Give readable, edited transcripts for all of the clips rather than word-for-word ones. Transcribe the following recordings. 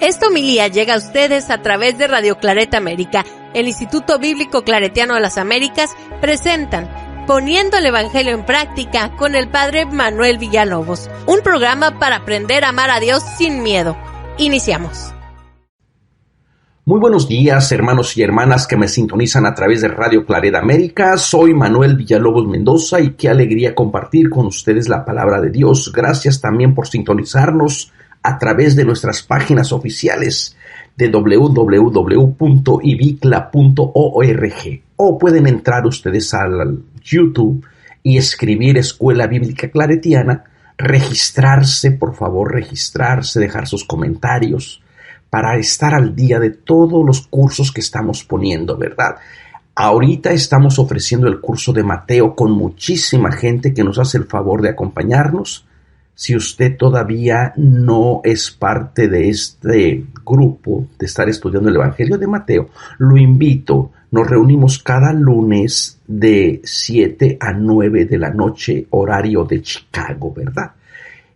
Esta homilía llega a ustedes a través de Radio Claret América. El Instituto Bíblico Claretiano de las Américas presentan Poniendo el Evangelio en Práctica con el Padre Manuel Villalobos, un programa para aprender a amar a Dios sin miedo. Iniciamos. Muy buenos días, hermanos y hermanas que me sintonizan a través de Radio Claret América. Soy Manuel Villalobos Mendoza y qué alegría compartir con ustedes la palabra de Dios. Gracias también por sintonizarnos a través de nuestras páginas oficiales de www.ibicla.org, o pueden entrar ustedes al YouTube y escribir Escuela Bíblica Claretiana, registrarse, por favor, registrarse, dejar sus comentarios para estar al día de todos los cursos que estamos poniendo, ¿verdad? Ahorita estamos ofreciendo el curso de Mateo con muchísima gente que nos hace el favor de acompañarnos. Si usted todavía no es parte de este grupo de estar estudiando el Evangelio de Mateo, lo invito. Nos reunimos cada lunes de 7 a 9 de la noche, horario de Chicago, ¿verdad?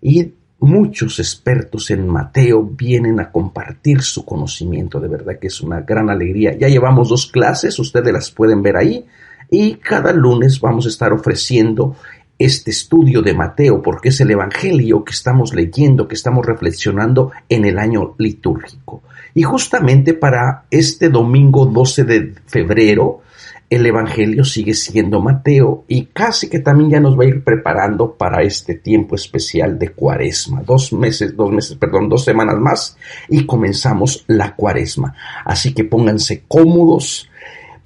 Y muchos expertos en Mateo vienen a compartir su conocimiento, de verdad que es una gran alegría. Ya llevamos 2 clases, ustedes las pueden ver ahí, y cada lunes vamos a estar ofreciendo este estudio de Mateo, porque es el Evangelio que estamos leyendo, que estamos reflexionando en el año litúrgico. Y justamente para este domingo 12 de febrero, el Evangelio sigue siendo Mateo y casi que también ya nos va a ir preparando para este tiempo especial de Cuaresma. 2 semanas más y comenzamos la Cuaresma. Así que pónganse cómodos,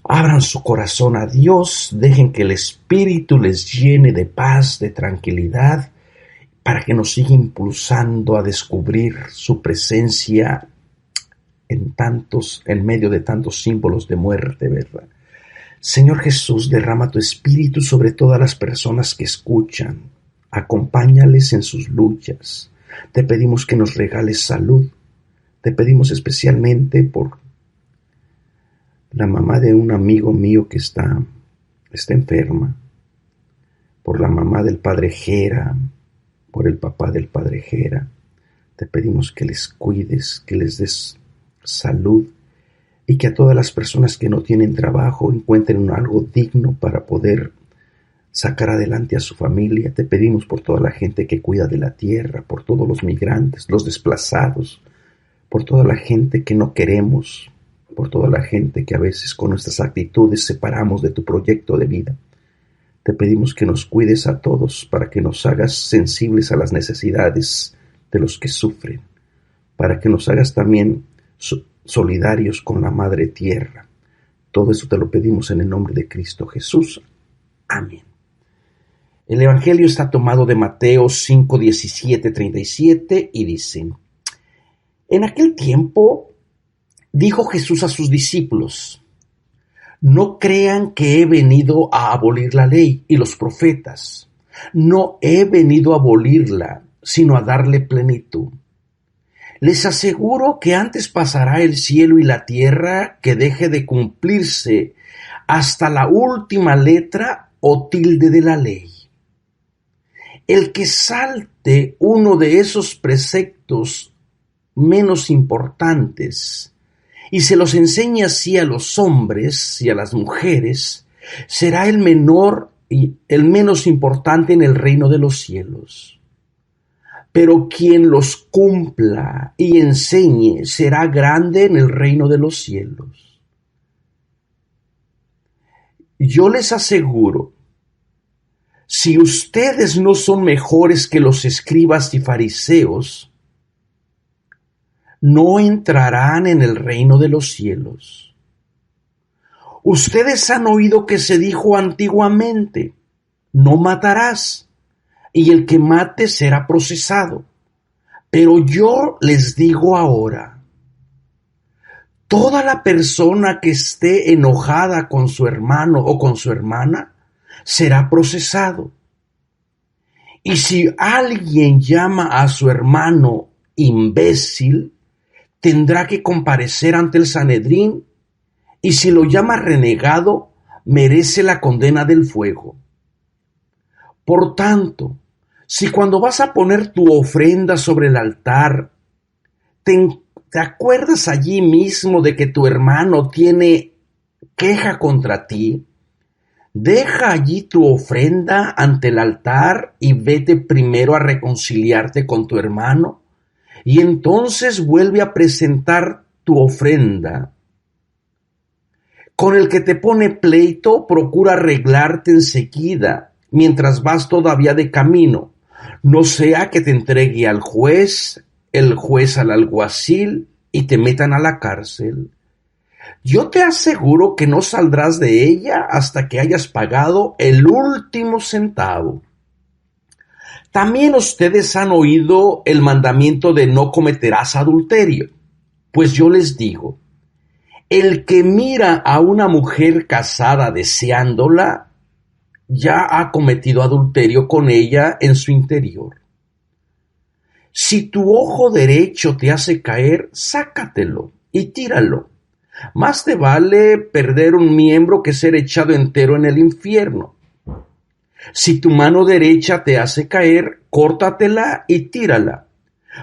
abran su corazón a Dios, dejen que el Espíritu les llene de paz, de tranquilidad, para que nos siga impulsando a descubrir su presencia en medio de tantos símbolos de muerte, ¿verdad? Señor Jesús, derrama tu Espíritu sobre todas las personas que escuchan. Acompáñales en sus luchas. Te pedimos que nos regales salud. Te pedimos especialmente por la mamá de un amigo mío que está enferma, por la mamá del padre Jera, por el papá del padre Jera. Te pedimos que les cuides, que les des salud y que a todas las personas que no tienen trabajo encuentren algo digno para poder sacar adelante a su familia. Te pedimos por toda la gente que cuida de la tierra, por todos los migrantes, los desplazados, por toda la gente que no queremos, por toda la gente que a veces con nuestras actitudes separamos de tu proyecto de vida. Te pedimos que nos cuides a todos para que nos hagas sensibles a las necesidades de los que sufren, para que nos hagas también solidarios con la Madre Tierra. Todo eso te lo pedimos en el nombre de Cristo Jesús. Amén. El Evangelio está tomado de Mateo 5, 17, 37 y dice: En aquel tiempo dijo Jesús a sus discípulos: No crean que he venido a abolir la ley y los profetas. No he venido a abolirla, sino a darle plenitud. Les aseguro que antes pasará el cielo y la tierra que deje de cumplirse hasta la última letra o tilde de la ley. El que salte uno de esos preceptos menos importantes y se los enseñe así a los hombres y a las mujeres, será el menor y el menos importante en el reino de los cielos. Pero quien los cumpla y enseñe será grande en el reino de los cielos. Yo les aseguro, si ustedes no son mejores que los escribas y fariseos, no entrarán en el reino de los cielos. Ustedes han oído que se dijo antiguamente: no matarás, y el que mate será procesado. Pero yo les digo ahora, toda la persona que esté enojada con su hermano o con su hermana será procesado. Y si alguien llama a su hermano imbécil, tendrá que comparecer ante el Sanedrín, y si lo llama renegado, merece la condena del fuego. Por tanto, si cuando vas a poner tu ofrenda sobre el altar, te ¿Te acuerdas allí mismo de que tu hermano tiene queja contra ti? Deja allí tu ofrenda ante el altar y vete primero a reconciliarte con tu hermano, y entonces vuelve a presentar tu ofrenda. Con el que te pone pleito, procura arreglarte enseguida, mientras vas todavía de camino, no sea que te entregue al juez, el juez al alguacil y te metan a la cárcel. Yo te aseguro que no saldrás de ella hasta que hayas pagado el último centavo. También ustedes han oído el mandamiento de no cometerás adulterio. Pues yo les digo, el que mira a una mujer casada deseándola, ya ha cometido adulterio con ella en su interior. Si tu ojo derecho te hace caer, sácatelo y tíralo. Más te vale perder un miembro que ser echado entero en el infierno. Si tu mano derecha te hace caer, córtatela y tírala,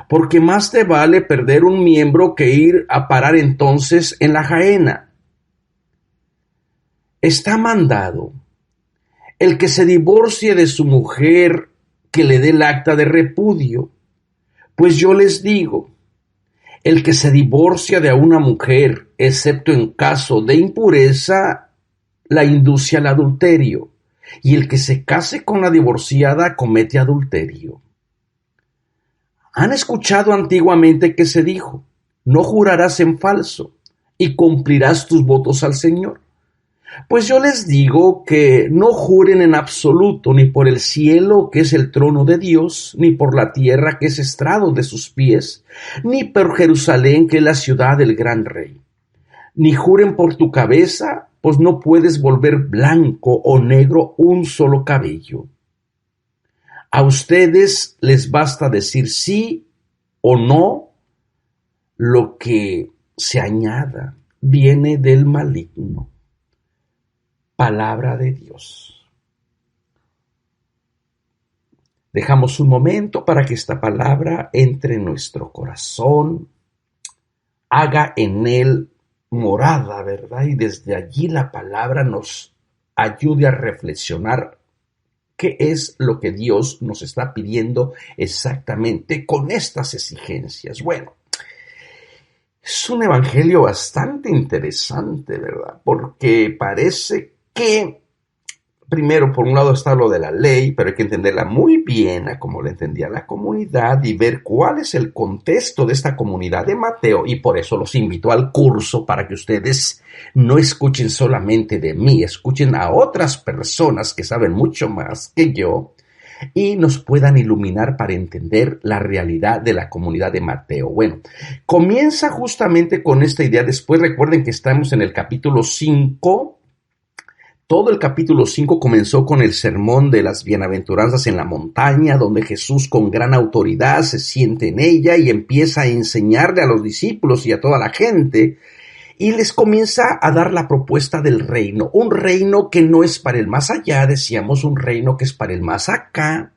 porque más te vale perder un miembro que ir a parar entonces en la gehenna. Está mandado: el que se divorcie de su mujer, que le dé el acta de repudio. Pues yo les digo, el que se divorcia de una mujer, excepto en caso de impureza, la induce al adulterio, y el que se case con la divorciada comete adulterio. Han escuchado antiguamente que se dijo: no jurarás en falso, y cumplirás tus votos al Señor. Pues yo les digo que no juren en absoluto, ni por el cielo, que es el trono de Dios, ni por la tierra, que es estrado de sus pies, ni por Jerusalén, que es la ciudad del gran rey. Ni juren por tu cabeza, pues no puedes volver blanco o negro un solo cabello. A ustedes les basta decir sí o no. Lo que se añada viene del maligno. Palabra de Dios. Dejamos un momento para que esta palabra entre en nuestro corazón, haga en él morada, ¿verdad? Y desde allí la palabra nos ayude a reflexionar qué es lo que Dios nos está pidiendo exactamente con estas exigencias. Bueno, es un evangelio bastante interesante, ¿verdad? Porque parece que, primero, por un lado está lo de la ley, pero hay que entenderla muy bien a cómo la entendía la comunidad y ver cuál es el contexto de esta comunidad de Mateo, y por eso los invito al curso para que ustedes no escuchen solamente de mí, escuchen a otras personas que saben mucho más que yo y nos puedan iluminar para entender la realidad de la comunidad de Mateo. Bueno, comienza justamente con esta idea. Después recuerden que estamos en el capítulo 5. Todo el capítulo 5 comenzó con el sermón de las bienaventuranzas en la montaña, donde Jesús con gran autoridad se siente en ella y empieza a enseñarle a los discípulos y a toda la gente, y les comienza a dar la propuesta del reino. Un reino que no es para el más allá, decíamos, un reino que es para el más acá,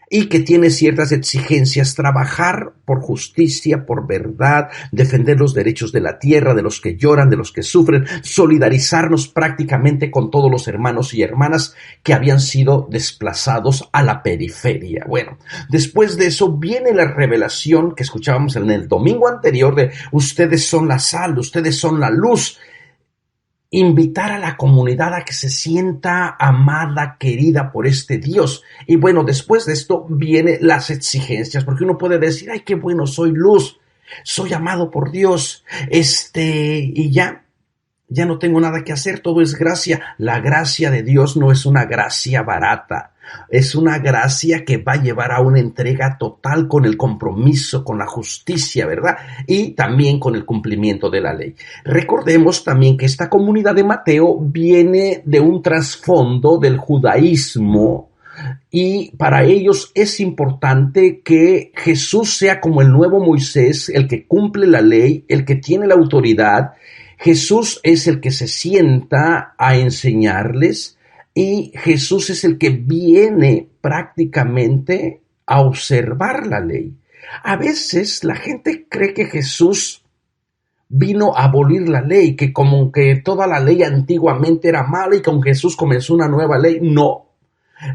y que tiene ciertas exigencias: trabajar por justicia, por verdad, defender los derechos de la tierra, de los que lloran, de los que sufren, solidarizarnos prácticamente con todos los hermanos y hermanas que habían sido desplazados a la periferia. Bueno, después de eso viene la revelación que escuchábamos en el domingo anterior de ustedes son la sal, ustedes son la luz. Invitar a la comunidad a que se sienta amada, querida por este Dios. Y bueno, después de esto vienen las exigencias, porque uno puede decir: ay, qué bueno, soy luz, soy amado por Dios, y ya no tengo nada que hacer, todo es gracia. La gracia de Dios no es una gracia barata, es una gracia que va a llevar a una entrega total con el compromiso, con la justicia, ¿verdad? Y también con el cumplimiento de la ley. Recordemos también que esta comunidad de Mateo viene de un trasfondo del judaísmo, y para ellos es importante que Jesús sea como el nuevo Moisés, el que cumple la ley, el que tiene la autoridad. Jesús es el que se sienta a enseñarles, y Jesús es el que viene prácticamente a observar la ley. A veces la gente cree que Jesús vino a abolir la ley, que como que toda la ley antiguamente era mala y con Jesús comenzó una nueva ley. No.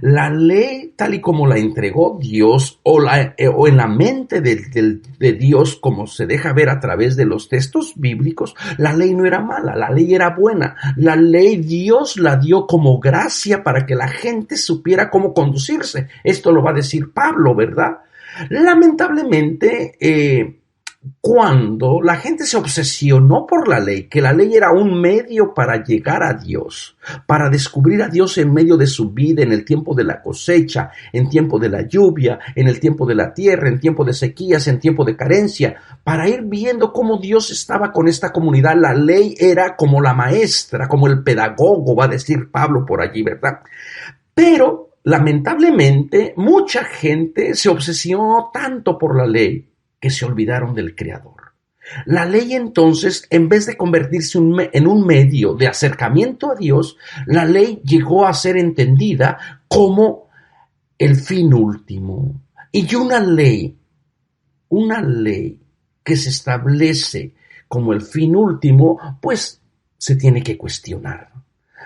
La ley, tal y como la entregó Dios, o en la mente de Dios, como se deja ver a través de los textos bíblicos, la ley no era mala, la ley era buena. La ley Dios la dio como gracia para que la gente supiera cómo conducirse. Esto lo va a decir Pablo, ¿verdad? Lamentablemente, cuando la gente se obsesionó por la ley, que la ley era un medio para llegar a Dios, para descubrir a Dios en medio de su vida, en el tiempo de la cosecha, en tiempo de la lluvia, en el tiempo de la tierra, en tiempo de sequías, en tiempo de carencia, para ir viendo cómo Dios estaba con esta comunidad. La ley era como la maestra, como el pedagogo, va a decir Pablo por allí, ¿verdad? Pero lamentablemente mucha gente se obsesionó tanto por la ley que se olvidaron del Creador. La ley entonces, en vez de convertirse en un medio de acercamiento a Dios, la ley llegó a ser entendida como el fin último. Y una ley que se establece como el fin último, pues se tiene que cuestionar.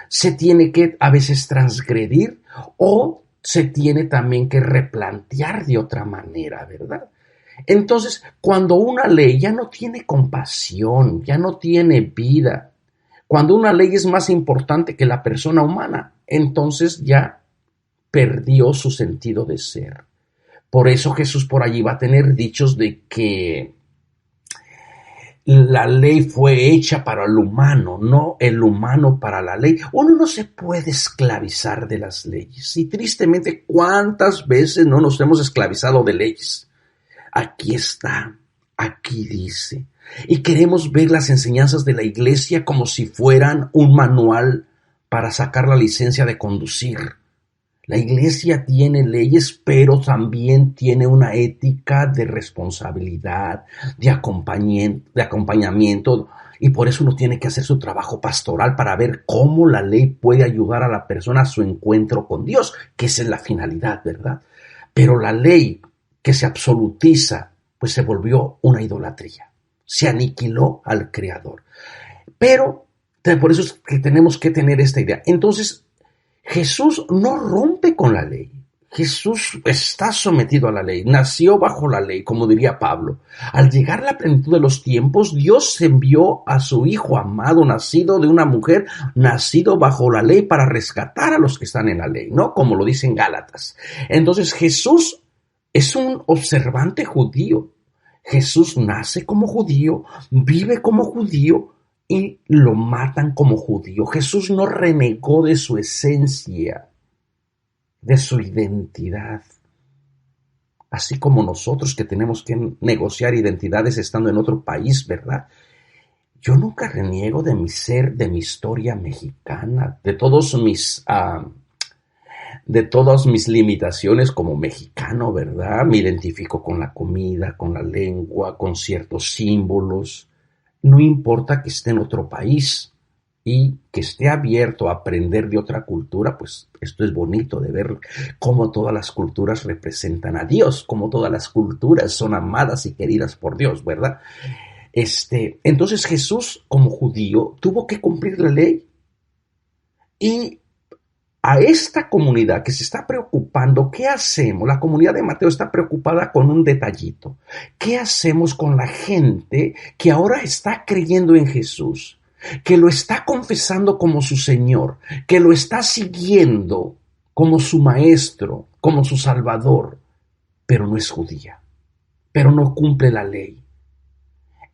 Se tiene que a veces transgredir o se tiene también que replantear de otra manera, ¿verdad? Entonces, cuando una ley ya no tiene compasión, ya no tiene vida, cuando una ley es más importante que la persona humana, entonces ya perdió su sentido de ser. Por eso Jesús por allí va a tener dichos de que la ley fue hecha para el humano, no el humano para la ley. Uno no se puede esclavizar de las leyes. Y tristemente, ¿cuántas veces no nos hemos esclavizado de leyes? Aquí está, aquí dice. Y queremos ver las enseñanzas de la iglesia como si fueran un manual para sacar la licencia de conducir. La iglesia tiene leyes, pero también tiene una ética de responsabilidad, de acompañamiento, y por eso uno tiene que hacer su trabajo pastoral para ver cómo la ley puede ayudar a la persona a su encuentro con Dios, que esa es la finalidad, ¿verdad? Pero la ley que se absolutiza, pues se volvió una idolatría. Se aniquiló al Creador. Pero por eso es que tenemos que tener esta idea. Entonces, Jesús no rompe con la ley. Jesús está sometido a la ley, nació bajo la ley, como diría Pablo. Al llegar la plenitud de los tiempos, Dios envió a su Hijo amado, nacido de una mujer, nacido bajo la ley, para rescatar a los que están en la ley, ¿no? Como lo dice en Gálatas. Entonces, Jesús es un observante judío. Jesús nace como judío, vive como judío y lo matan como judío. Jesús no renegó de su esencia, de su identidad. Así como nosotros que tenemos que negociar identidades estando en otro país, ¿verdad? Yo nunca reniego de mi ser, de mi historia mexicana, de todas mis limitaciones como mexicano, ¿verdad? Me identifico con la comida, con la lengua, con ciertos símbolos. No importa que esté en otro país y que esté abierto a aprender de otra cultura, pues esto es bonito de ver cómo todas las culturas representan a Dios, cómo todas las culturas son amadas y queridas por Dios, ¿verdad? Entonces Jesús, como judío, tuvo que cumplir la ley. Y a esta comunidad que se está preocupando, ¿qué hacemos? La comunidad de Mateo está preocupada con un detallito. ¿Qué hacemos con la gente que ahora está creyendo en Jesús, que lo está confesando como su Señor, que lo está siguiendo como su Maestro, como su Salvador, pero no es judía, pero no cumple la ley?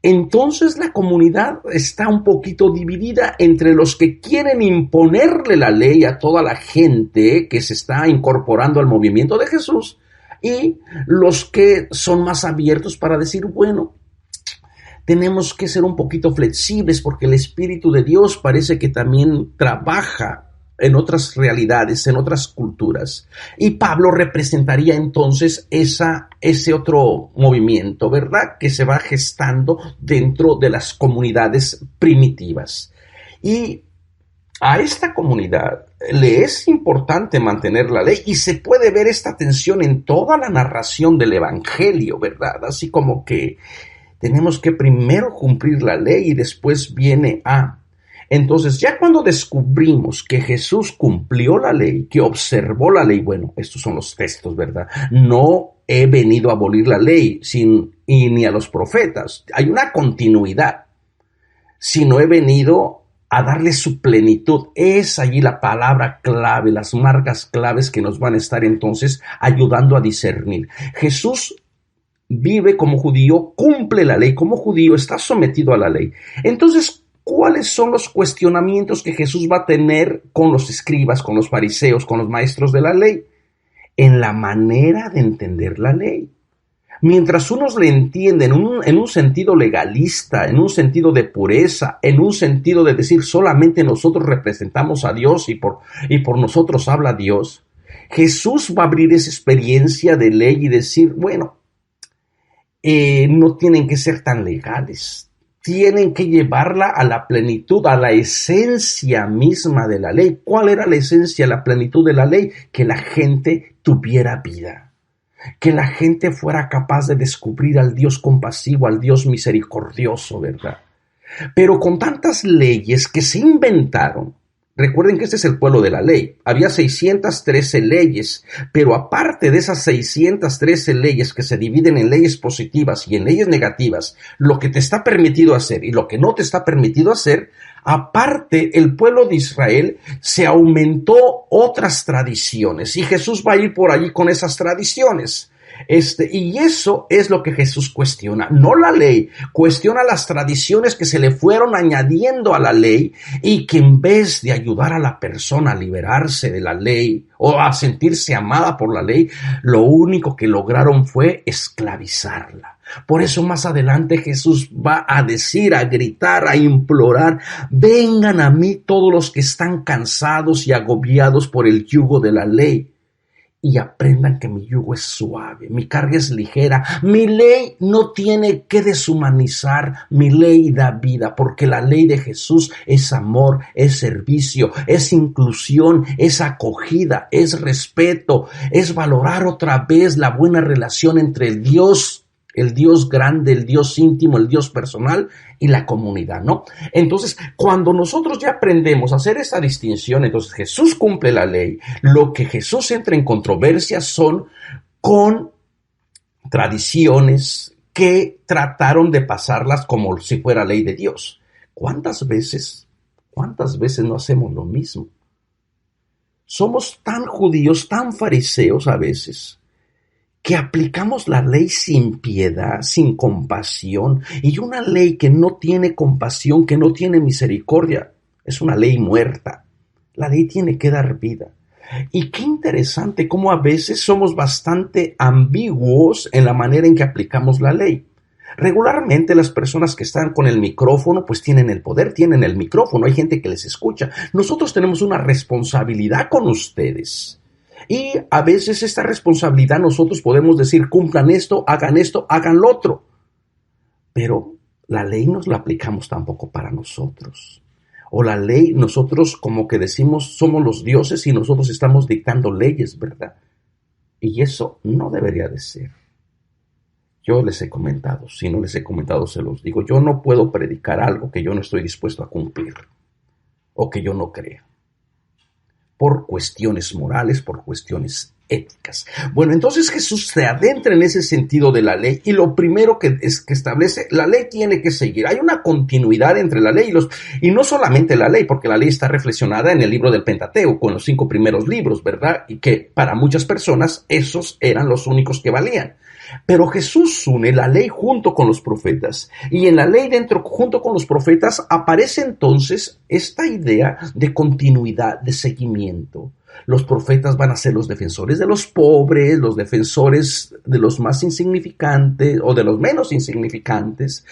Entonces la comunidad está un poquito dividida entre los que quieren imponerle la ley a toda la gente que se está incorporando al movimiento de Jesús y los que son más abiertos para decir, bueno, tenemos que ser un poquito flexibles porque el Espíritu de Dios parece que también trabaja en otras realidades, en otras culturas. Y Pablo representaría entonces ese otro movimiento, ¿verdad?, que se va gestando dentro de las comunidades primitivas. Y a esta comunidad le es importante mantener la ley y se puede ver esta tensión en toda la narración del Evangelio, ¿verdad? Así como que Tenemos que primero cumplir la ley y después viene a. Entonces, ya cuando descubrimos que Jesús cumplió la ley, que observó la ley, bueno, estos son los textos, ¿verdad? No he venido a abolir la ley ni a los profetas. Hay una continuidad. Sino he venido a darle su plenitud. Es allí la palabra clave, las marcas claves que nos van a estar entonces ayudando a discernir. Jesús vive como judío, cumple la ley como judío, está sometido a la ley. Entonces, ¿cuáles son los cuestionamientos que Jesús va a tener con los escribas, con los fariseos, con los maestros de la ley? En la manera de entender la ley. Mientras unos le entienden en un sentido legalista, en un sentido de pureza, en un sentido de decir solamente nosotros representamos a Dios y por nosotros habla Dios, Jesús va a abrir esa experiencia de ley y decir, bueno, no tienen que ser tan legales. Tienen que llevarla a la plenitud, a la esencia misma de la ley. ¿Cuál era la esencia, la plenitud de la ley? Que la gente tuviera vida, que la gente fuera capaz de descubrir al Dios compasivo, al Dios misericordioso, ¿verdad? Pero con tantas leyes que se inventaron, recuerden que este es el pueblo de la ley. Había 613 leyes, pero aparte de esas 613 leyes que se dividen en leyes positivas y en leyes negativas, lo que te está permitido hacer y lo que no te está permitido hacer, aparte el pueblo de Israel se aumentó otras tradiciones y Jesús va a ir por allí con esas tradiciones. Y eso es lo que Jesús cuestiona, no la ley, cuestiona las tradiciones que se le fueron añadiendo a la ley y que en vez de ayudar a la persona a liberarse de la ley o a sentirse amada por la ley, lo único que lograron fue esclavizarla. Por eso más adelante Jesús va a decir, a gritar, a implorar, vengan a mí todos los que están cansados y agobiados por el yugo de la ley. Y aprendan que mi yugo es suave, mi carga es ligera, mi ley no tiene que deshumanizar, mi ley da vida, porque la ley de Jesús es amor, es servicio, es inclusión, es acogida, es respeto, es valorar otra vez la buena relación entre Dios, el Dios grande, el Dios íntimo, el Dios personal y la comunidad, ¿no? Entonces, cuando nosotros ya aprendemos a hacer esa distinción, entonces Jesús cumple la ley. Lo que Jesús entra en controversia son con tradiciones que trataron de pasarlas como si fuera ley de Dios. ¿Cuántas veces no hacemos lo mismo? Somos tan judíos, tan fariseos a veces, que aplicamos la ley sin piedad, sin compasión, y una ley que no tiene compasión, que no tiene misericordia, es una ley muerta. La ley tiene que dar vida. Y qué interesante cómo a veces somos bastante ambiguos en la manera en que aplicamos la ley. Regularmente las personas que están con el micrófono pues tienen el poder, tienen el micrófono, hay gente que les escucha. Nosotros tenemos una responsabilidad con ustedes. Y a veces esta responsabilidad nosotros podemos decir, cumplan esto, hagan lo otro. Pero la ley nos la aplicamos tampoco para nosotros. O la ley, nosotros como que decimos, somos los dioses y nosotros estamos dictando leyes, ¿verdad? Y eso no debería de ser. Yo les he comentado, si no les he comentado se los digo, yo no puedo predicar algo que yo no estoy dispuesto a cumplir o que yo no crea. Por cuestiones morales, por cuestiones éticas. Bueno, entonces Jesús se adentra en ese sentido de la ley y lo primero que establece, la ley tiene que seguir. Hay una continuidad entre la ley y no solamente la ley, porque la ley está reflexionada en el libro del Pentateuco, en los 5 primeros libros, ¿verdad? Y que para muchas personas esos eran los únicos que valían. Pero Jesús une la ley junto con los profetas y en la ley junto con los profetas aparece entonces esta idea de continuidad, de seguimiento. Los profetas van a ser los defensores de los pobres, los defensores de los más insignificantes o de los menos insignificantes.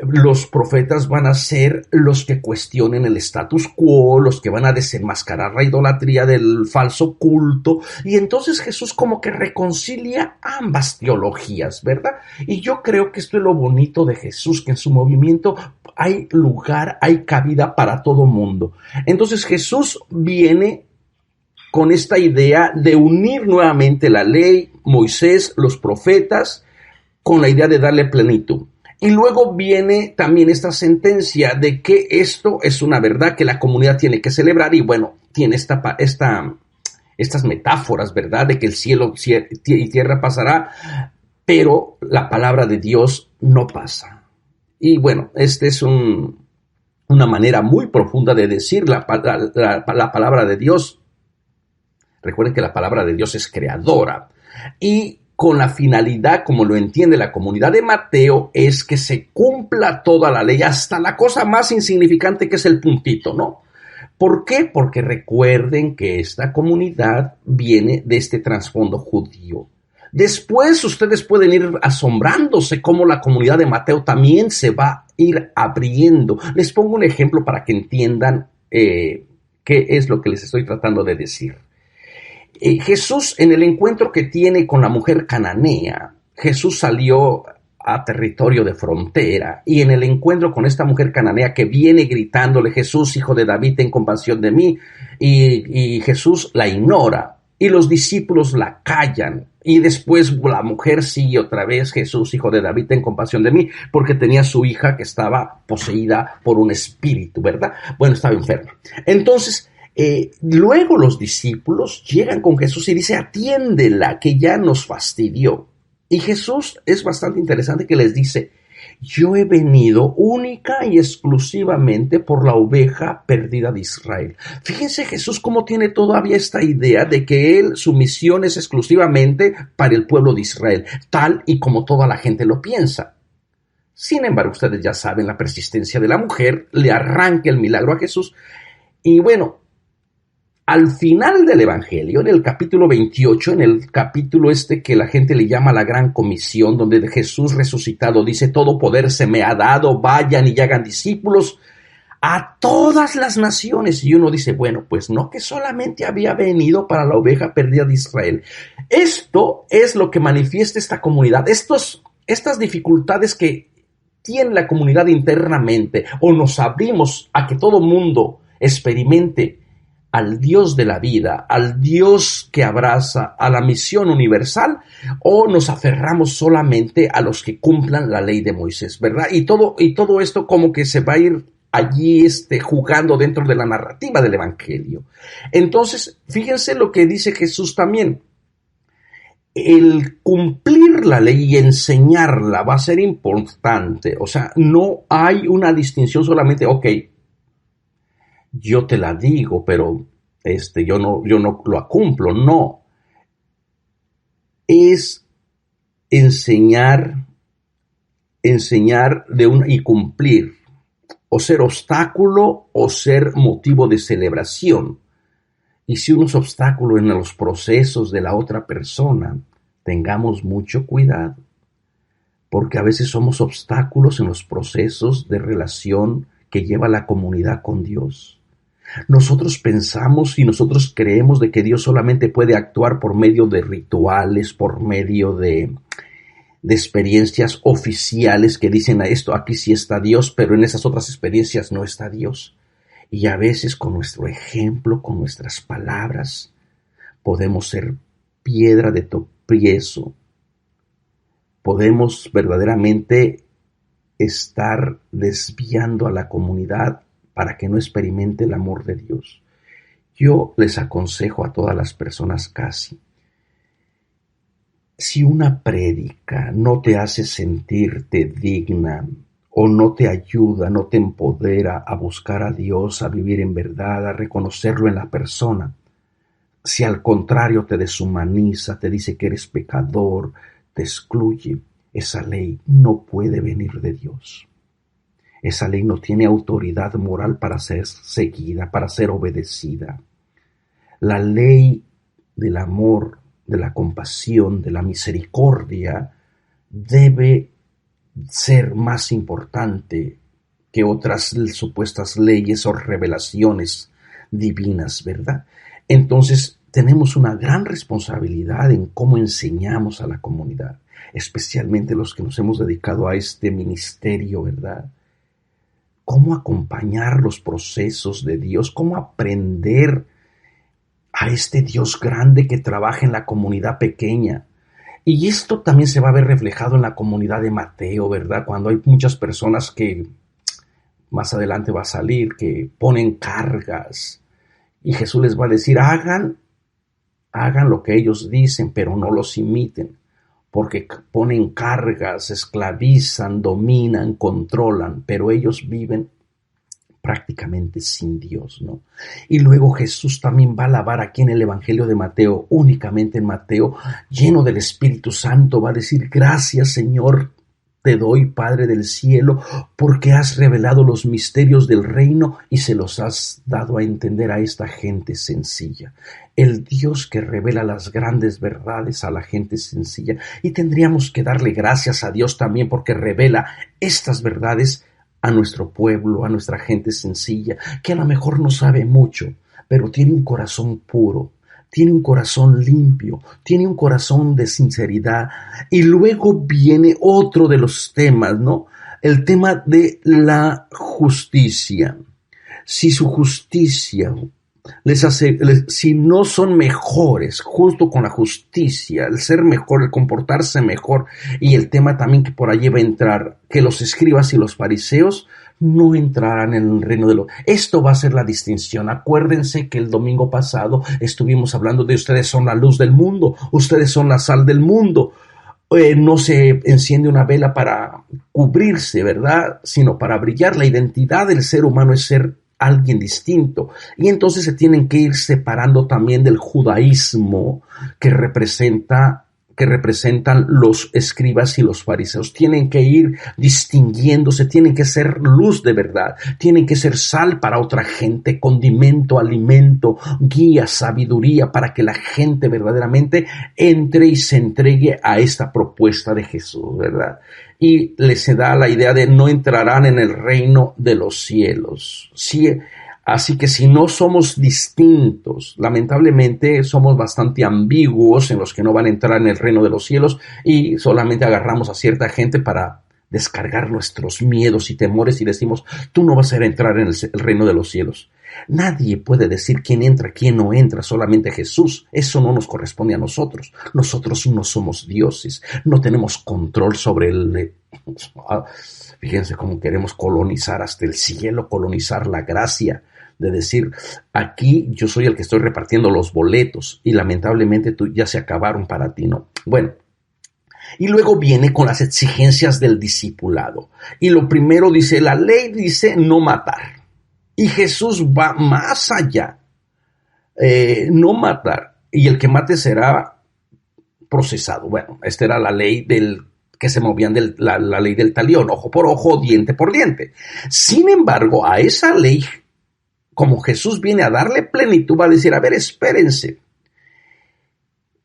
Los profetas van a ser los que cuestionen el status quo, los que van a desenmascarar la idolatría del falso culto. Y entonces Jesús como que reconcilia ambas teologías, ¿verdad? Y yo creo que esto es lo bonito de Jesús, que en su movimiento hay lugar, hay cabida para todo mundo. Entonces Jesús viene con esta idea de unir nuevamente la ley, Moisés, los profetas, con la idea de darle plenitud. Y luego viene también esta sentencia de que esto es una verdad que la comunidad tiene que celebrar y bueno, tiene estas metáforas, ¿verdad? De que el cielo y tierra pasará, pero la palabra de Dios no pasa. Y bueno, esta es una manera muy profunda de decir la palabra de Dios. Recuerden que la palabra de Dios es creadora y con la finalidad, como lo entiende la comunidad de Mateo, es que se cumpla toda la ley, hasta la cosa más insignificante que es el puntito, ¿no? ¿Por qué? Porque recuerden que esta comunidad viene de este trasfondo judío. Después ustedes pueden ir asombrándose cómo la comunidad de Mateo también se va a ir abriendo. Les pongo un ejemplo para que entiendan qué es lo que les estoy tratando de decir. Jesús, en el encuentro que tiene con la mujer cananea, Jesús salió a territorio de frontera y en el encuentro con esta mujer cananea que viene gritándole, Jesús, hijo de David, ten compasión de mí, y Jesús la ignora y los discípulos la callan y después la mujer sigue otra vez, Jesús, hijo de David, ten compasión de mí, porque tenía su hija que estaba poseída por un espíritu, ¿verdad? Bueno, estaba enferma. Entonces, luego los discípulos llegan con Jesús y dice, atiéndela, que ya nos fastidió. Y Jesús es bastante interesante que les dice, yo he venido única y exclusivamente por la oveja perdida de Israel. Fíjense Jesús cómo tiene todavía esta idea de que su misión es exclusivamente para el pueblo de Israel, tal y como toda la gente lo piensa. Sin embargo, ustedes ya saben la persistencia de la mujer, le arranca el milagro a Jesús y bueno, al final del Evangelio, en el capítulo 28, en el capítulo que la gente le llama la Gran Comisión, donde Jesús resucitado dice, todo poder se me ha dado, vayan y hagan discípulos a todas las naciones. Y uno dice, bueno, pues no que solamente había venido para la oveja perdida de Israel. Esto es lo que manifiesta esta comunidad, estas dificultades que tiene la comunidad internamente, o nos abrimos a que todo mundo experimente al Dios de la vida, al Dios que abraza, a la misión universal, o nos aferramos solamente a los que cumplan la ley de Moisés, ¿verdad? Y todo esto como que se va a ir allí jugando dentro de la narrativa del Evangelio. Entonces, fíjense lo que dice Jesús también. El cumplir la ley y enseñarla va a ser importante. O sea, no hay una distinción solamente, ok, yo te la digo, pero yo no lo cumplo. No. Es enseñar y cumplir, o ser obstáculo o ser motivo de celebración. Y si uno es obstáculo en los procesos de la otra persona, tengamos mucho cuidado, porque a veces somos obstáculos en los procesos de relación que lleva la comunidad con Dios. Nosotros pensamos y nosotros creemos de que Dios solamente puede actuar por medio de rituales, por medio de experiencias oficiales que dicen a esto, aquí sí está Dios, pero en esas otras experiencias no está Dios. Y a veces con nuestro ejemplo, con nuestras palabras, podemos ser piedra de tropiezo. Podemos verdaderamente estar desviando a la comunidad para que no experimente el amor de Dios. Yo les aconsejo a todas las personas casi, si una prédica no te hace sentirte digna o no te ayuda, no te empodera a buscar a Dios, a vivir en verdad, a reconocerlo en la persona, si al contrario te deshumaniza, te dice que eres pecador, te excluye, esa ley no puede venir de Dios. Esa ley no tiene autoridad moral para ser seguida, para ser obedecida. La ley del amor, de la compasión, de la misericordia, debe ser más importante que otras supuestas leyes o revelaciones divinas, ¿verdad? Entonces, tenemos una gran responsabilidad en cómo enseñamos a la comunidad, especialmente los que nos hemos dedicado a este ministerio, ¿verdad? Cómo acompañar los procesos de Dios, cómo aprender a este Dios grande que trabaja en la comunidad pequeña. Y esto también se va a ver reflejado en la comunidad de Mateo, ¿verdad? Cuando hay muchas personas que más adelante va a salir, que ponen cargas. Y Jesús les va a decir, hagan lo que ellos dicen, pero no los imiten. Porque ponen cargas, esclavizan, dominan, controlan, pero ellos viven prácticamente sin Dios, ¿no? Y luego Jesús también va a alabar aquí en el Evangelio de Mateo, únicamente en Mateo, lleno del Espíritu Santo, va a decir, gracias Señor, te doy, Padre del cielo, porque has revelado los misterios del reino y se los has dado a entender a esta gente sencilla. El Dios que revela las grandes verdades a la gente sencilla. Y tendríamos que darle gracias a Dios también porque revela estas verdades a nuestro pueblo, a nuestra gente sencilla, que a lo mejor no sabe mucho, pero tiene un corazón puro, tiene un corazón limpio, tiene un corazón de sinceridad. Y luego viene otro de los temas, ¿no? El tema de la justicia. Si su justicia si no son mejores, justo con la justicia, el ser mejor, el comportarse mejor, y el tema también que por allí va a entrar, que los escribas y los fariseos no entrarán en el reino de los... Esto va a ser la distinción. Acuérdense que el domingo pasado estuvimos hablando de ustedes son la luz del mundo, ustedes son la sal del mundo. No se enciende una vela para cubrirse, ¿verdad? Sino para brillar. La identidad del ser humano es ser alguien distinto, y entonces se tienen que ir separando también del judaísmo que representan los escribas y los fariseos. Tienen que ir distinguiéndose, tienen que ser luz de verdad, tienen que ser sal para otra gente, condimento, alimento, guía, sabiduría, para que la gente verdaderamente entre y se entregue a esta propuesta de Jesús, ¿verdad? Y les da la idea de no entrarán en el reino de los cielos. Sí, así que si no somos distintos, lamentablemente somos bastante ambiguos en los que no van a entrar en el reino de los cielos y solamente agarramos a cierta gente para descargar nuestros miedos y temores y decimos, tú no vas a entrar en el reino de los cielos. Nadie puede decir quién entra, quién no entra, solamente Jesús. Eso no nos corresponde a nosotros. Nosotros no somos dioses, no tenemos control sobre el... Fíjense cómo queremos colonizar hasta el cielo, colonizar la gracia, de decir, aquí yo soy el que estoy repartiendo los boletos y lamentablemente tú ya se acabaron para ti, ¿no? Bueno, y luego viene con las exigencias del discipulado. Y lo primero dice, la ley dice no matar. Y Jesús va más allá, no matar, y el que mate será procesado. Bueno, esta era la ley que se movían de la ley del talión, ojo por ojo, diente por diente. Sin embargo, a esa ley, como Jesús viene a darle plenitud, va a decir, a ver, espérense.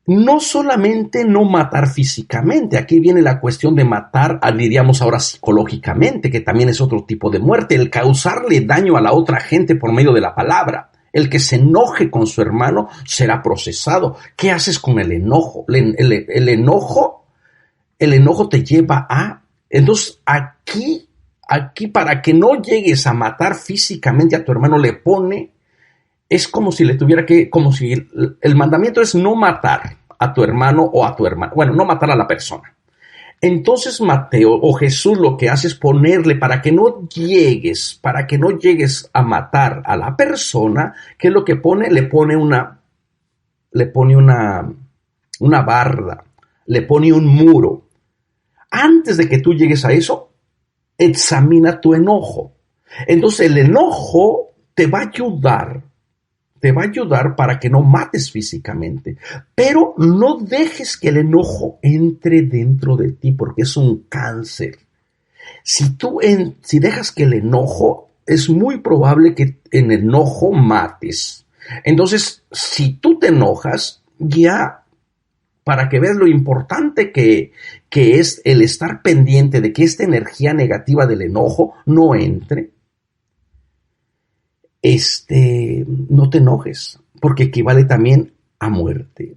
No solamente no matar físicamente, aquí viene la cuestión de matar, diríamos ahora psicológicamente, que también es otro tipo de muerte, el causarle daño a la otra gente por medio de la palabra. El que se enoje con su hermano será procesado. ¿Qué haces con el enojo? El enojo te lleva a... Entonces aquí para que no llegues a matar físicamente a tu hermano le pone... Es como si le tuviera que... Como si el mandamiento es no matar a tu hermano o a tu hermana. Bueno, no matar a la persona. Entonces Mateo o Jesús lo que hace es ponerle para que no llegues a matar a la persona. ¿Qué es lo que pone? Le pone una barda, le pone un muro. Antes de que tú llegues a eso, examina tu enojo. Entonces el enojo te va a ayudar para que no mates físicamente, pero no dejes que el enojo entre dentro de ti porque es un cáncer. Si dejas que el enojo, es muy probable que en el enojo mates. Entonces, si tú te enojas, ya para que veas lo importante que es el estar pendiente de que esta energía negativa del enojo no entre, no te enojes, porque equivale también a muerte.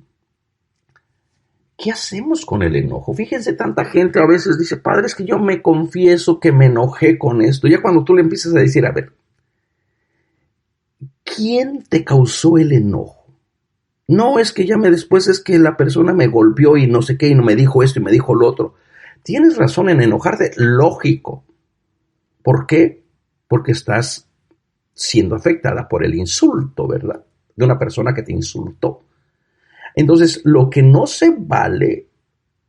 ¿Qué hacemos con el enojo? Fíjense, tanta gente a veces dice, padre, es que yo me confieso que me enojé con esto. Ya cuando tú le empiezas a decir, a ver, ¿quién te causó el enojo? No, es que después es que la persona me golpeó y no sé qué, y no me dijo esto y me dijo lo otro. Tienes razón en enojarte, lógico. ¿Por qué? Porque estás siendo afectada por el insulto, ¿verdad? De una persona que te insultó. Entonces, lo que no se vale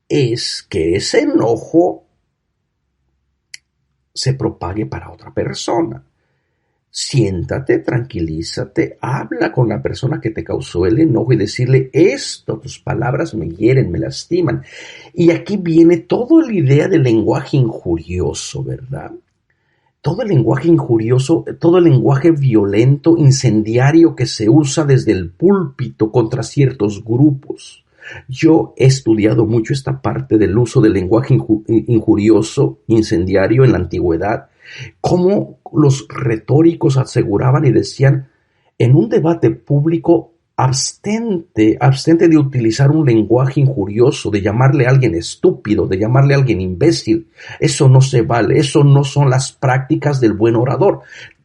es que ese enojo se propague para otra persona. Siéntate, tranquilízate, habla con la persona que te causó el enojo y decirle esto, tus palabras me hieren, me lastiman. Y aquí viene toda la idea del lenguaje injurioso, ¿verdad? Todo el lenguaje injurioso, todo el lenguaje violento, incendiario que se usa desde el púlpito contra ciertos grupos. Yo he estudiado mucho esta parte del uso del lenguaje injurioso, incendiario en la antigüedad, cómo los retóricos aseguraban y decían, en un debate público, abstente de utilizar un lenguaje injurioso, de llamarle a alguien estúpido, de llamarle a alguien imbécil. Eso no se vale, eso no son las prácticas del buen orador.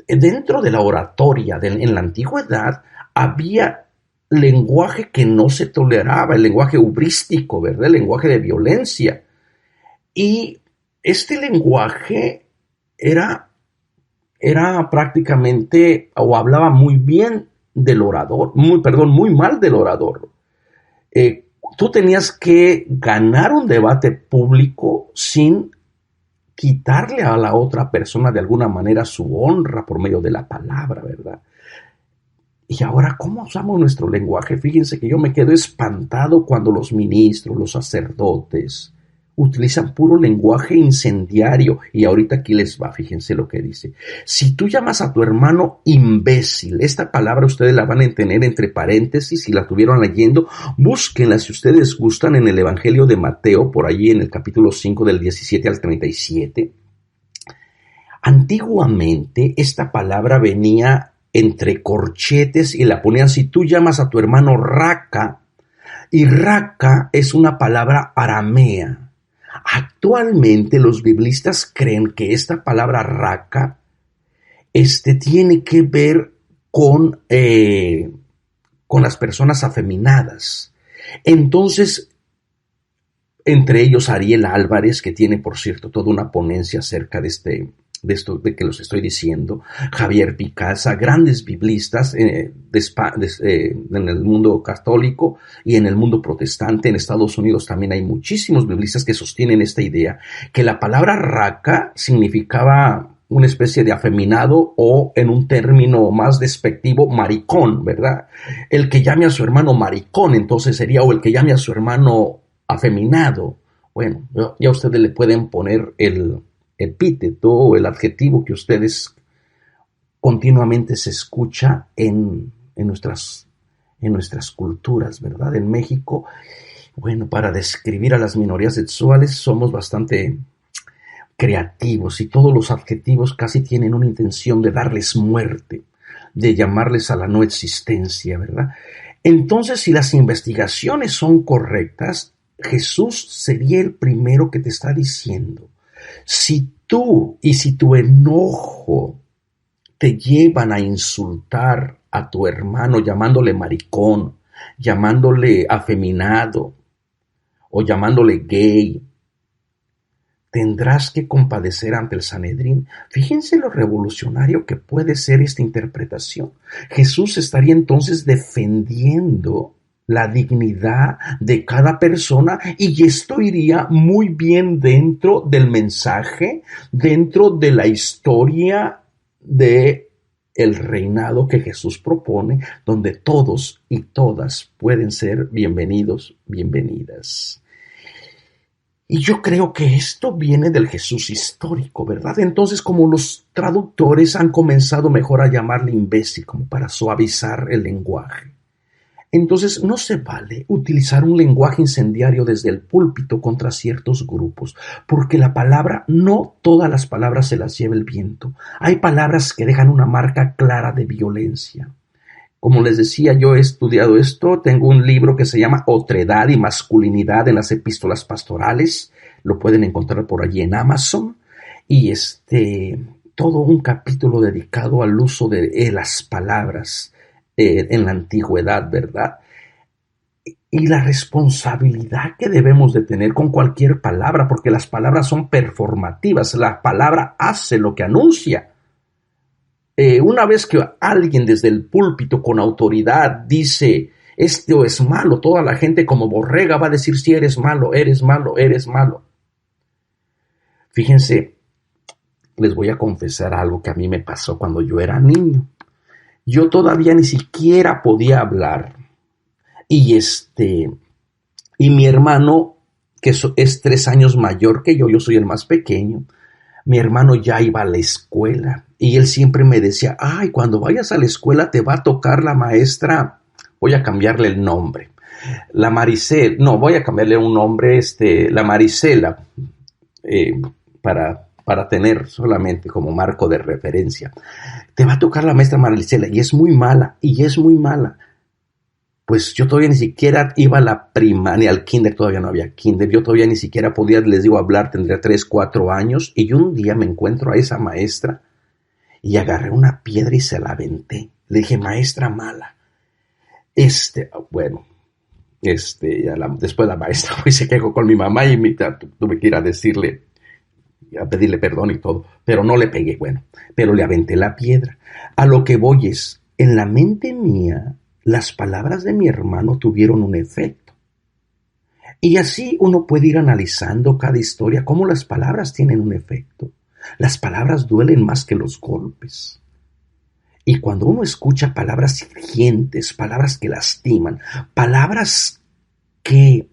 Dentro de la oratoria en la antigüedad había lenguaje que no se toleraba, el lenguaje hubrístico, ¿verdad? El lenguaje de violencia. Y este lenguaje era prácticamente, o hablaba muy bien del orador, muy mal del orador. Tú tenías que ganar un debate público sin quitarle a la otra persona de alguna manera su honra por medio de la palabra, ¿verdad? Y ahora, ¿cómo usamos nuestro lenguaje? Fíjense que yo me quedo espantado cuando los ministros, los sacerdotes, utilizan puro lenguaje incendiario. Y ahorita aquí les va, fíjense lo que dice. Si tú llamas a tu hermano imbécil, esta palabra ustedes la van a tener entre paréntesis, si la estuvieron leyendo, búsquenla si ustedes gustan en el Evangelio de Mateo, por allí en el capítulo 5 del 17 al 37. Antiguamente esta palabra venía entre corchetes y la ponían, si tú llamas a tu hermano raca, y raca es una palabra aramea. Actualmente los biblistas creen que esta palabra raca tiene que ver con las personas afeminadas. Entonces, entre ellos Ariel Álvarez, que tiene, por cierto, toda una ponencia acerca de esto de que los estoy diciendo, Javier Picasa, grandes biblistas en el mundo católico y en el mundo protestante. En Estados Unidos también hay muchísimos biblistas que sostienen esta idea, que la palabra raca significaba una especie de afeminado o, en un término más despectivo, maricón, ¿verdad? El que llame a su hermano maricón, entonces sería, o el que llame a su hermano afeminado. Bueno, ya ustedes le pueden poner el epíteto o el adjetivo que ustedes continuamente se escucha en nuestras culturas, ¿verdad? En México, bueno, para describir a las minorías sexuales somos bastante creativos y todos los adjetivos casi tienen una intención de darles muerte, de llamarles a la no existencia, ¿verdad? Entonces, si las investigaciones son correctas, Jesús sería el primero que te está diciendo, si tu enojo te llevan a insultar a tu hermano llamándole maricón, llamándole afeminado o llamándole gay, tendrás que compadecer ante el Sanedrín. Fíjense lo revolucionario que puede ser esta interpretación. Jesús estaría entonces defendiendo la dignidad de cada persona, y esto iría muy bien dentro del mensaje, dentro de la historia de el reinado que Jesús propone, donde todos y todas pueden ser bienvenidos, bienvenidas. Y yo creo que esto viene del Jesús histórico, ¿verdad? Entonces, como los traductores han comenzado mejor a llamarle imbécil, como para suavizar el lenguaje. Entonces, no se vale utilizar un lenguaje incendiario desde el púlpito contra ciertos grupos, porque no todas las palabras se las lleva el viento. Hay palabras que dejan una marca clara de violencia. Como les decía, yo he estudiado esto, tengo un libro que se llama Otredad y Masculinidad en las Epístolas Pastorales, lo pueden encontrar por allí en Amazon, y todo un capítulo dedicado al uso de las palabras en la antigüedad, ¿verdad? y la responsabilidad que debemos de tener con cualquier palabra, porque las palabras son performativas, la palabra hace lo que anuncia. Una vez que alguien desde el púlpito con autoridad dice, esto es malo, toda la gente como borrega va a decir, sí, eres malo, eres malo, eres malo. Fíjense, les voy a confesar algo que a mí me pasó cuando yo era niño. Yo todavía ni siquiera podía hablar. Y mi hermano, que es 3 años mayor que yo soy el más pequeño, mi hermano ya iba a la escuela y él siempre me decía, ay, cuando vayas a la escuela te va a tocar la maestra, voy a cambiarle el nombre, la Maricela, no, voy a cambiarle un nombre, la Marisela, para tener solamente como marco de referencia. Te va a tocar la maestra Marisela y es muy mala, Pues yo todavía ni siquiera iba a la primaria, al kinder, todavía no había kinder, yo todavía ni siquiera podía, les digo, hablar, tendría 3, 4 años, y un día me encuentro a esa maestra y agarré una piedra y se la aventé. Le dije, maestra mala. Después la maestra hoy se quejó con mi mamá y tuve que ir a decirle, a pedirle perdón y todo, pero no le pegué, pero le aventé la piedra. A lo que voy es, en la mente mía, las palabras de mi hermano tuvieron un efecto. Y así uno puede ir analizando cada historia, cómo las palabras tienen un efecto. Las palabras duelen más que los golpes. Y cuando uno escucha palabras hirientes, palabras que lastiman, palabras que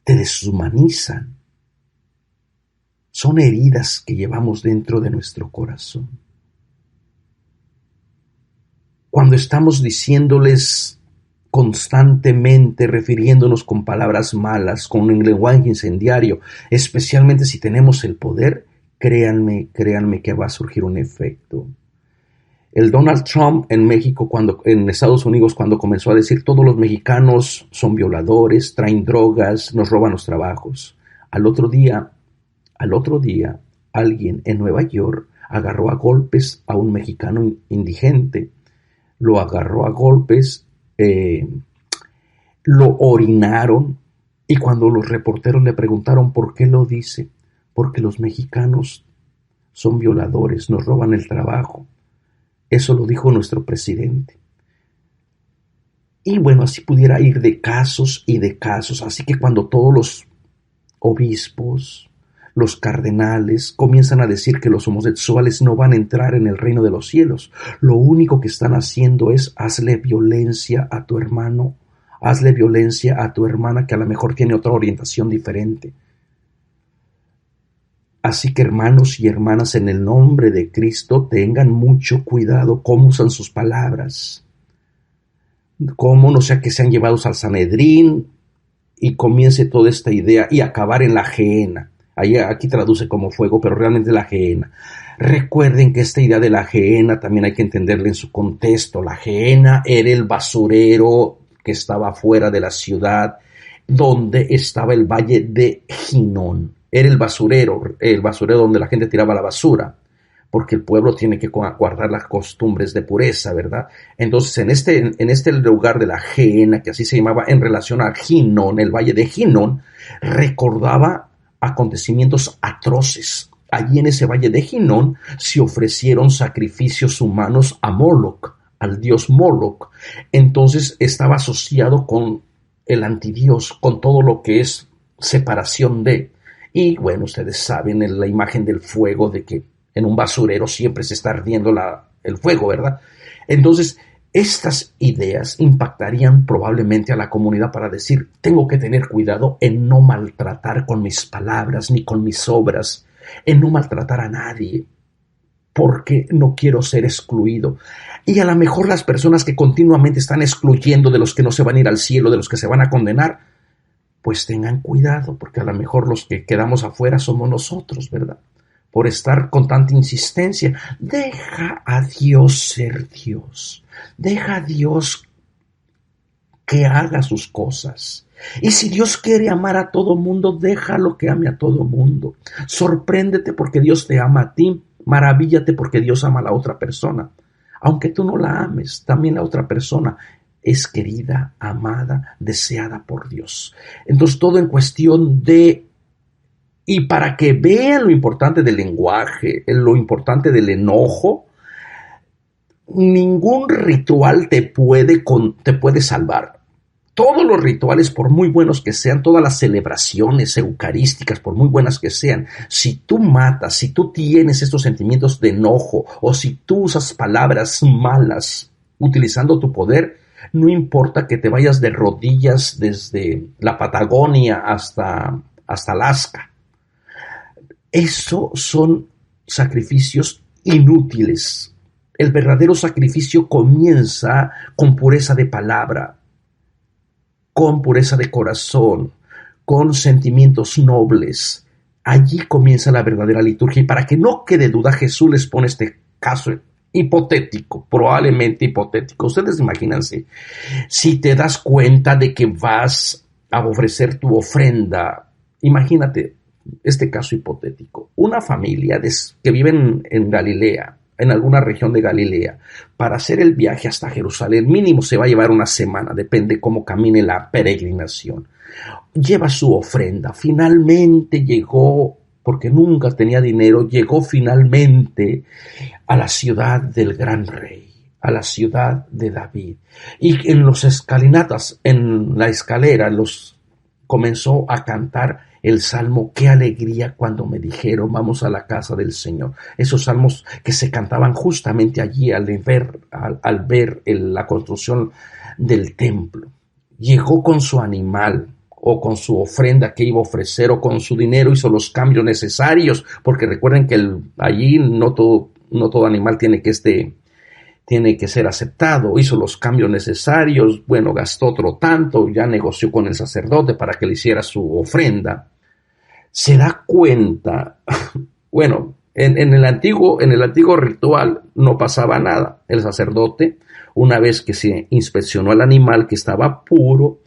te deshumanizan, son heridas que llevamos dentro de nuestro corazón. Cuando estamos diciéndoles constantemente, refiriéndonos con palabras malas, con un lenguaje incendiario, especialmente si tenemos el poder, créanme que va a surgir un efecto. El Donald Trump en México, en Estados Unidos, cuando comenzó a decir todos los mexicanos son violadores, traen drogas, nos roban los trabajos. Al otro día, alguien en Nueva York agarró a golpes a un mexicano indigente. Lo agarró a golpes, lo orinaron, y cuando los reporteros le preguntaron por qué lo dice, porque los mexicanos son violadores, nos roban el trabajo. Eso lo dijo nuestro presidente. Y así pudiera ir de casos y de casos. Así que cuando todos los obispos, los cardenales comienzan a decir que los homosexuales no van a entrar en el reino de los cielos, lo único que están haciendo es hazle violencia a tu hermano, hazle violencia a tu hermana que a lo mejor tiene otra orientación diferente. Así que hermanos y hermanas, en el nombre de Cristo, tengan mucho cuidado cómo usan sus palabras, cómo no sea que sean llevados al Sanedrín y comience toda esta idea y acabar en la gehenna. Aquí traduce como fuego, pero realmente la gehenna. Recuerden que esta idea de la gehenna también hay que entenderla en su contexto. La gehenna era el basurero que estaba fuera de la ciudad, donde estaba el valle de Hinón. Era el basurero donde la gente tiraba la basura, porque el pueblo tiene que guardar las costumbres de pureza, ¿verdad? Entonces, en este lugar de la gehenna, que así se llamaba en relación a Hinón, el valle de Hinón, recordaba acontecimientos atroces. Allí en ese valle de Hinón se ofrecieron sacrificios humanos a Moloch, al dios Moloch. Entonces estaba asociado con el antidios, con todo lo que es separación de. Y ustedes saben la imagen del fuego, de que en un basurero siempre se está ardiendo el fuego, ¿verdad? Entonces, estas ideas impactarían probablemente a la comunidad para decir, tengo que tener cuidado en no maltratar con mis palabras ni con mis obras, en no maltratar a nadie, porque no quiero ser excluido. Y a lo mejor las personas que continuamente están excluyendo de los que no se van a ir al cielo, de los que se van a condenar, pues tengan cuidado, porque a lo mejor los que quedamos afuera somos nosotros, ¿verdad? Por estar con tanta insistencia. Deja a Dios ser Dios. Deja a Dios que haga sus cosas. Y si Dios quiere amar a todo mundo, déjalo que ame a todo mundo. Sorpréndete porque Dios te ama a ti. Maravíllate porque Dios ama a la otra persona. Aunque tú no la ames, también la otra persona es querida, amada, deseada por Dios. Entonces todo en cuestión de... Y para que vean lo importante del lenguaje, lo importante del enojo, ningún ritual te puede salvar. Todos los rituales, por muy buenos que sean, todas las celebraciones eucarísticas, por muy buenas que sean, si tú matas, si tú tienes estos sentimientos de enojo, o si tú usas palabras malas utilizando tu poder, no importa que te vayas de rodillas desde la Patagonia hasta Alaska. Eso son sacrificios inútiles. El verdadero sacrificio comienza con pureza de palabra, con pureza de corazón, con sentimientos nobles. Allí comienza la verdadera liturgia. Y para que no quede duda, Jesús les pone este caso hipotético, probablemente hipotético. Ustedes imagínense, si te das cuenta de que vas a ofrecer tu ofrenda, imagínate este caso hipotético. Una familia que vive en Galilea, en alguna región de Galilea, para hacer el viaje hasta Jerusalén, mínimo se va a llevar una semana, depende cómo camine la peregrinación. Lleva su ofrenda, finalmente llegó, porque nunca tenía dinero, llegó finalmente a la ciudad del gran rey, a la ciudad de David. Y en los escalinatas, en la escalera, comenzó a cantar el salmo "Qué alegría cuando me dijeron vamos a la casa del Señor". Esos salmos que se cantaban justamente allí al ver la construcción del templo. Llegó con su animal o con su ofrenda que iba a ofrecer o con su dinero, hizo los cambios necesarios, porque recuerden que allí no todo animal tiene que ser aceptado. Hizo los cambios necesarios, bueno, gastó otro tanto, ya negoció con el sacerdote para que le hiciera su ofrenda. Se da cuenta, bueno, en el antiguo ritual no pasaba nada. El sacerdote, una vez que se inspeccionó al animal que estaba puro,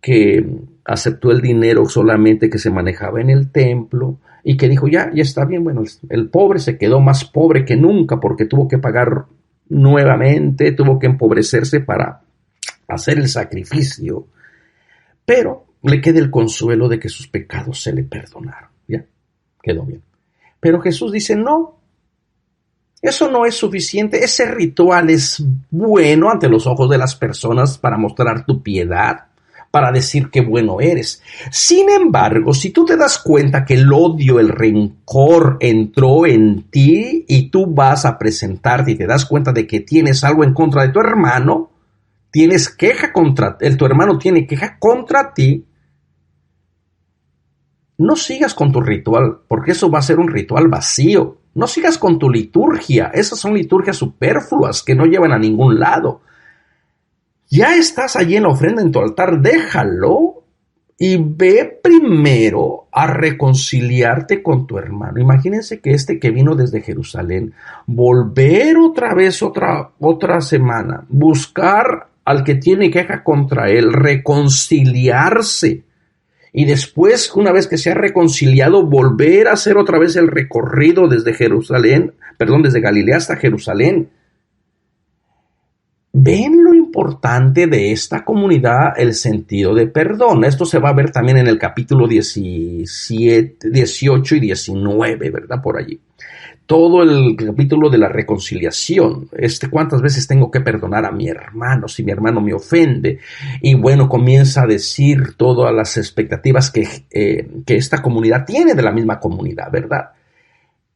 que aceptó el dinero solamente que se manejaba en el templo y que dijo ya está bien, bueno, el pobre se quedó más pobre que nunca porque tuvo que pagar nuevamente, tuvo que empobrecerse para hacer el sacrificio, pero le queda el consuelo de que sus pecados se le perdonaron. Ya, quedó bien. Pero Jesús dice, no, eso no es suficiente. Ese ritual es bueno ante los ojos de las personas para mostrar tu piedad, para decir qué bueno eres. Sin embargo, si tú te das cuenta que el odio, el rencor entró en ti y tú vas a presentarte y te das cuenta de que tienes algo en contra de tu hermano, tienes queja tu hermano tiene queja contra ti, no sigas con tu ritual, porque eso va a ser un ritual vacío. No sigas con tu liturgia. Esas son liturgias superfluas que no llevan a ningún lado. Ya estás allí en la ofrenda, en tu altar, déjalo y ve primero a reconciliarte con tu hermano. Imagínense que que vino desde Jerusalén, volver otra vez otra semana, buscar al que tiene queja contra él, reconciliarse. Y después, una vez que se ha reconciliado, volver a hacer otra vez el recorrido desde Galilea hasta Jerusalén. ¿Ven lo importante de esta comunidad? El sentido de perdón. Esto se va a ver también en el capítulo 17, 18 y 19, ¿verdad? Por allí. Todo el capítulo de la reconciliación. ¿Cuántas veces tengo que perdonar a mi hermano si mi hermano me ofende? Y bueno, comienza a decir todas las expectativas que esta comunidad tiene de la misma comunidad, ¿verdad?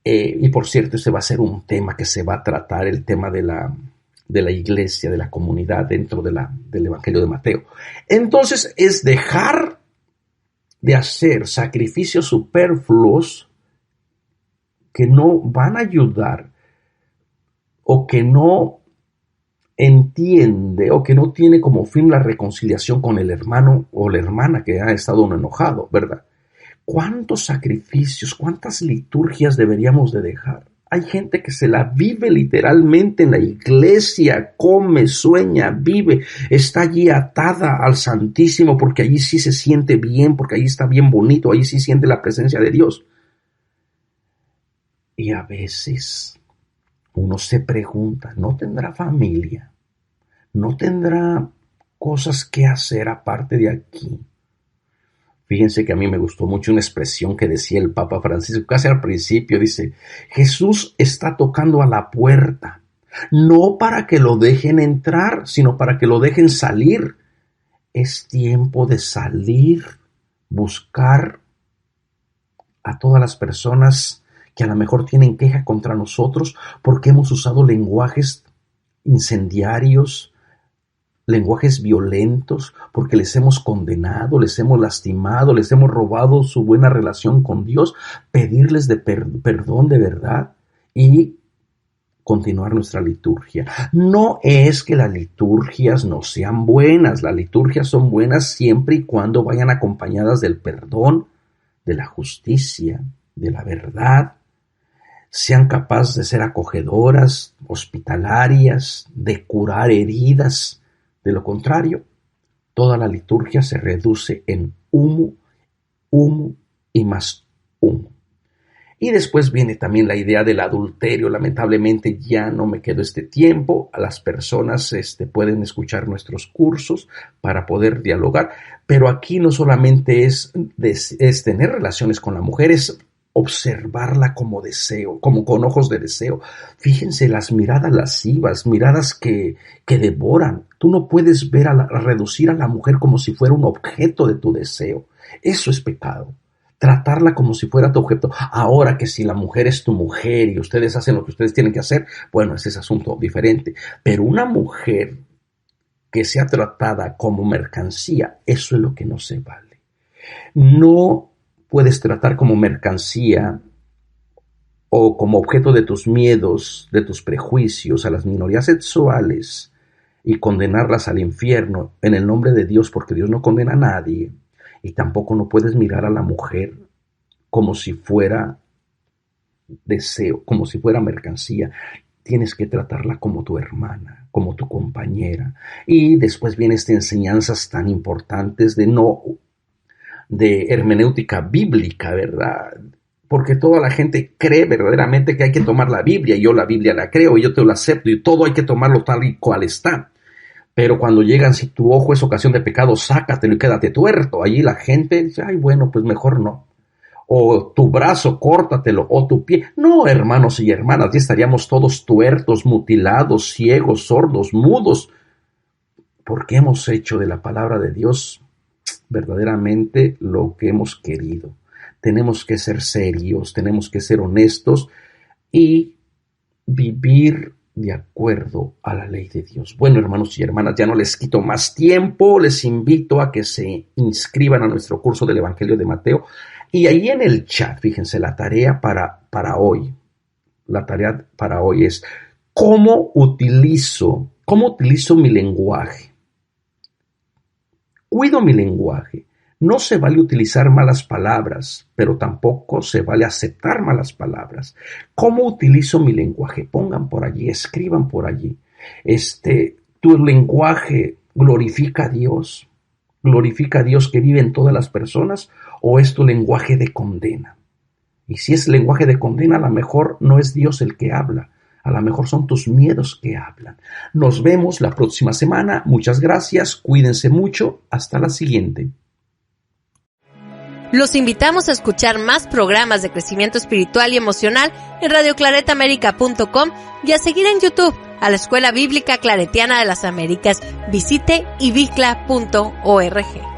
Y por cierto, ese va a ser un tema que se va a tratar, el tema de la iglesia, de la comunidad dentro del Evangelio de Mateo. Entonces, es dejar de hacer sacrificios superfluos que no van a ayudar o que no entiende o que no tiene como fin la reconciliación con el hermano o la hermana que ha estado uno enojado, ¿verdad? ¿Cuántos sacrificios, cuántas liturgias deberíamos de dejar? Hay gente que se la vive literalmente en la iglesia, come, sueña, vive, está allí atada al Santísimo porque allí sí se siente bien, porque allí está bien bonito, allí sí siente la presencia de Dios. Y a veces uno se pregunta, ¿no tendrá familia? ¿No tendrá cosas que hacer aparte de aquí. Fíjense que a mí me gustó mucho una expresión que decía el Papa Francisco casi al principio. Dice, Jesús está tocando a la puerta, no para que lo dejen entrar, sino para que lo dejen salir. Es tiempo de salir, buscar a todas las personas que a lo mejor tienen queja contra nosotros porque hemos usado lenguajes incendiarios, lenguajes violentos, porque les hemos condenado, les hemos lastimado, les hemos robado su buena relación con Dios, pedirles de perdón de verdad y continuar nuestra liturgia. No es que las liturgias no sean buenas, las liturgias son buenas siempre y cuando vayan acompañadas del perdón, de la justicia, de la verdad, sean capaces de ser acogedoras, hospitalarias, de curar heridas. De lo contrario, toda la liturgia se reduce en humo, humo y más humo. Y después viene también la idea del adulterio. Lamentablemente ya no me quedó este tiempo. A las personas pueden escuchar nuestros cursos para poder dialogar. Pero aquí no solamente es tener relaciones con la mujer, es observarla como deseo, como con ojos de deseo. Fíjense las miradas lascivas, miradas que devoran. Tú no puedes reducir a la mujer como si fuera un objeto de tu deseo. Eso es pecado. Tratarla como si fuera tu objeto. Ahora que si la mujer es tu mujer y ustedes hacen lo que ustedes tienen que hacer, bueno, ese es asunto diferente. Pero una mujer que sea tratada como mercancía, eso es lo que no se vale. No puedes tratar como mercancía o como objeto de tus miedos, de tus prejuicios a las minorías sexuales y condenarlas al infierno en el nombre de Dios, porque Dios no condena a nadie. Y tampoco no puedes mirar a la mujer como si fuera deseo, como si fuera mercancía. Tienes que tratarla como tu hermana, como tu compañera. Y después vienen estas enseñanzas tan importantes de hermenéutica bíblica, ¿verdad? Porque toda la gente cree verdaderamente que hay que tomar la Biblia, y yo la Biblia la creo, y yo te lo acepto, y todo hay que tomarlo tal y cual está. Pero cuando llegan, si tu ojo es ocasión de pecado, sácatelo y quédate tuerto. Allí la gente dice, ay, bueno, pues mejor no. O tu brazo, córtatelo, o tu pie. No, hermanos y hermanas, ya estaríamos todos tuertos, mutilados, ciegos, sordos, mudos, porque hemos hecho de la palabra de Dios verdaderamente lo que hemos querido. Tenemos que ser serios, tenemos que ser honestos y vivir de acuerdo a la ley de Dios. Bueno, hermanos y hermanas, ya no les quito más tiempo, les invito a que se inscriban a nuestro curso del Evangelio de Mateo, y ahí en el chat, fíjense, la tarea para hoy es ¿cómo utilizo mi lenguaje? Cuido mi lenguaje. No se vale utilizar malas palabras, pero tampoco se vale aceptar malas palabras. ¿Cómo utilizo mi lenguaje? Pongan por allí, escriban por allí. ¿Tu lenguaje glorifica a Dios? ¿Glorifica a Dios que vive en todas las personas? ¿O es tu lenguaje de condena? Y si es lenguaje de condena, a lo mejor no es Dios el que habla. A lo mejor son tus miedos que hablan. Nos vemos la próxima semana. Muchas gracias. Cuídense mucho. Hasta la siguiente. Los invitamos a escuchar más programas de crecimiento espiritual y emocional en radioclaretaamerica.com y a seguir en YouTube a la Escuela Bíblica Claretiana de las Américas. Visite ibicla.org.